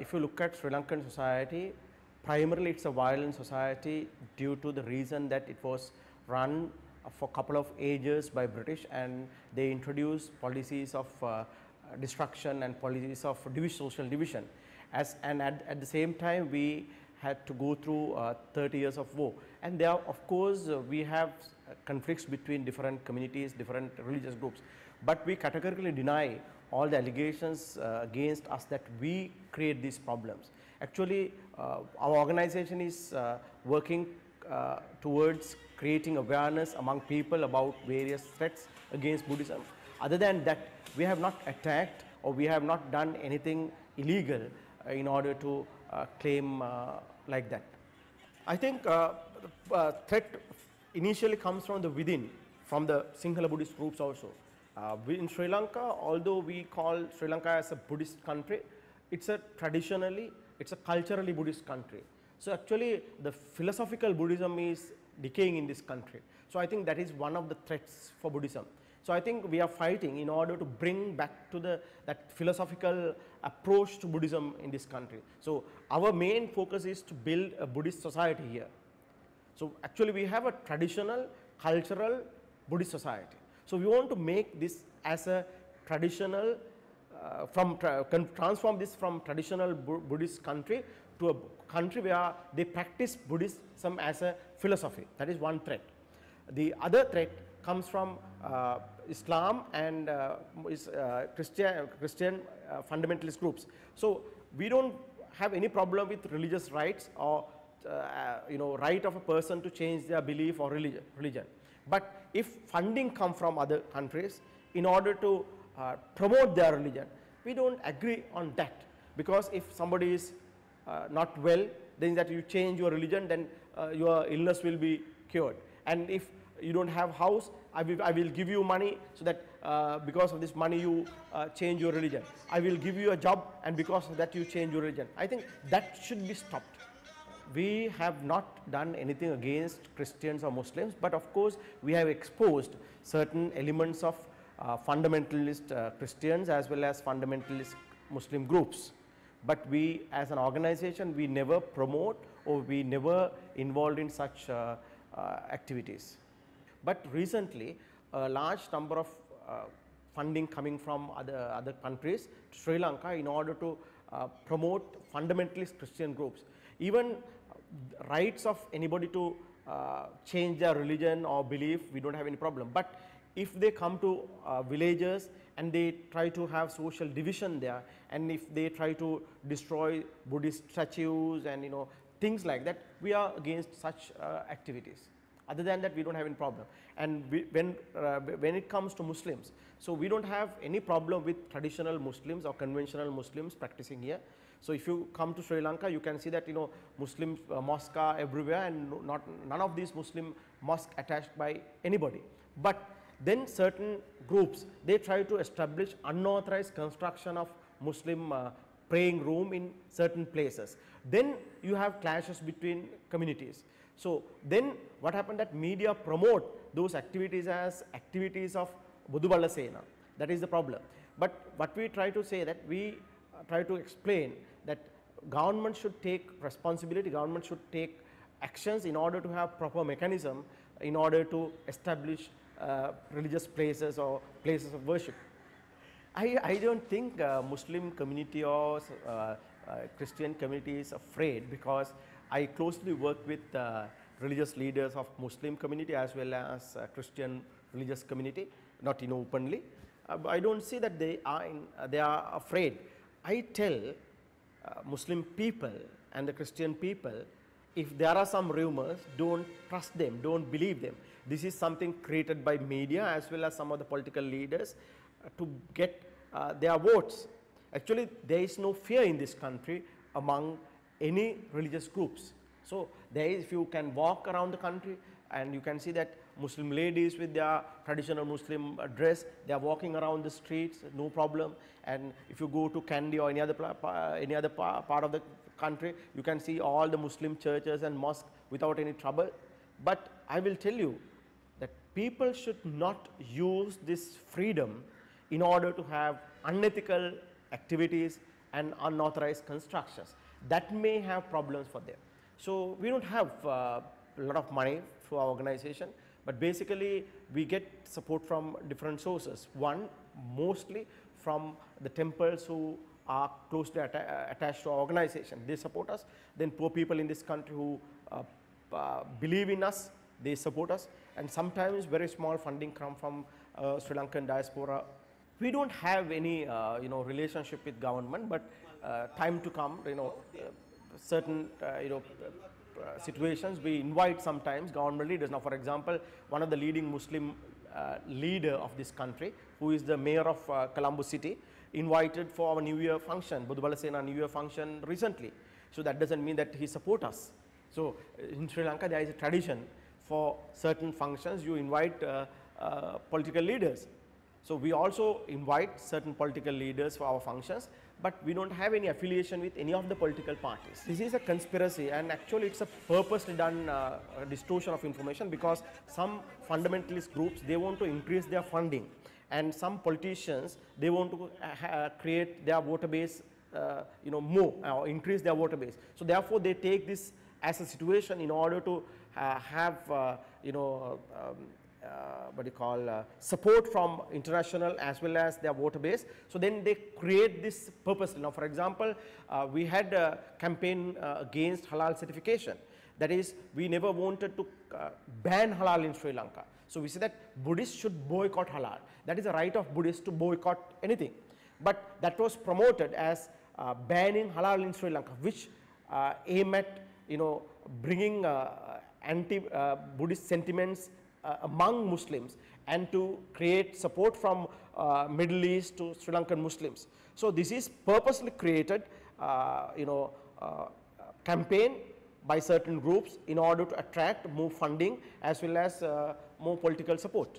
If you look at Sri Lankan society, primarily it's a violent society due to the reason that it was run for a couple of ages by British, and they introduced policies of destruction and policies of social division. And at the same time, we had to go through 30 years of war, and there of course we have conflicts between different communities, different religious groups, but we categorically deny all the allegations against us that we create these problems. Actually, our organization is working towards creating awareness among people about various threats against Buddhism. Other than that, we have not attacked or we have not done anything illegal in order to claim like that. I think the threat initially comes from the within, from the Sinhala Buddhist groups also. In Sri Lanka, although we call Sri Lanka as a Buddhist country, it's a culturally Buddhist country. So actually the philosophical Buddhism is decaying in this country. So I think that is one of the threats for Buddhism. So I think we are fighting in order to bring back to that philosophical approach to Buddhism in this country. So our main focus is to build a Buddhist society here. So actually we have a traditional, cultural Buddhist society. So we want to make this as a traditional, transform this from traditional Buddhist country to a country where they practice Buddhism as a philosophy. That is one threat. The other threat comes from Islam and Christian fundamentalist groups. So we don't have any problem with religious rights or right of a person to change their belief or religion. But if funding comes from other countries in order to promote their religion, we don't agree on that, because if somebody is not well, then that you change your religion, then your illness will be cured. And if you don't have house, I will give you money so that because of this money you change your religion. I will give you a job and because of that you change your religion. I think that should be stopped. We have not done anything against Christians or Muslims, but of course we have exposed certain elements of fundamentalist Christians as well as fundamentalist Muslim groups. But we as an organization, we never promote or we never involved in such activities. But recently a large number of funding coming from other countries to Sri Lanka in order to promote fundamentalist Christian groups. Even rights of anybody to change their religion or belief, we don't have any problem. But if they come to villages and they try to have social division there, and if they try to destroy Buddhist statues and things like that, we are against such activities. Other than that, we don't have any problem. And when it comes to Muslims, so we don't have any problem with traditional Muslims or conventional Muslims practicing here. So if you come to Sri Lanka, you can see that Muslim mosques are everywhere, and none of these Muslim mosques attached by anybody. But then certain groups, they try to establish unauthorized construction of Muslim praying room in certain places. Then you have clashes between communities. So then what happened, that media promote those activities as activities of Budubala Sena. That is the problem. But what we try to say, that we try to explain that government should take responsibility, government should take actions in order to have proper mechanism in order to establish religious places or places of worship. I don't think Muslim community or Christian community is afraid, because I closely work with religious leaders of Muslim community as well as Christian religious community, not openly. I don't see that they are afraid. I tell Muslim people and the Christian people, if there are some rumors, don't trust them, don't believe them. This is something created by media as well as some of the political leaders to get their votes. Actually, there is no fear in this country among any religious groups. So there is, if you can walk around the country and you can see that Muslim ladies with their traditional Muslim dress, they are walking around the streets, no problem. And if you go to Kandy or any other part of the country, you can see all the Muslim churches and mosques without any trouble. But I will tell you that people should not use this freedom in order to have unethical activities and unauthorized constructions. That may have problems for them. So, we do not have a lot of money through our organization, but basically we get support from different sources. One, mostly from the temples who are closely attached to our organization, they support us. Then poor people in this country who believe in us, they support us, and sometimes very small funding come from Sri Lankan diaspora. We don't have any relationship with government, but time to come, certain situations we invite sometimes government leaders. Now, for example, one of the leading Muslim leader of this country, who is the mayor of Colombo city, invited for our New Year function, Buddha Balasena New Year function recently. So that doesn't mean that he support us. So in Sri Lanka there is a tradition for certain functions you invite political leaders. So we also invite certain political leaders for our functions, but we don't have any affiliation with any of the political parties. This is a conspiracy, and actually it's a purposely done distortion of information, because some fundamentalist groups, they want to increase their funding, and some politicians, they want to create their voter base more or increase their voter base. So therefore they take this as a situation in order to have what you call support from international as well as their voter base. So then they create this purposely. Now, for example, we had a campaign against halal certification. That is, we never wanted to ban halal in Sri Lanka. So we say that Buddhists should boycott halal. That is a right of Buddhists to boycott anything. But that was promoted as banning halal in Sri Lanka, which aim at bringing anti-Buddhist sentiments among Muslims and to create support from Middle East to Sri Lankan Muslims. So this is purposely created campaign by certain groups in order to attract more funding as well as more political support.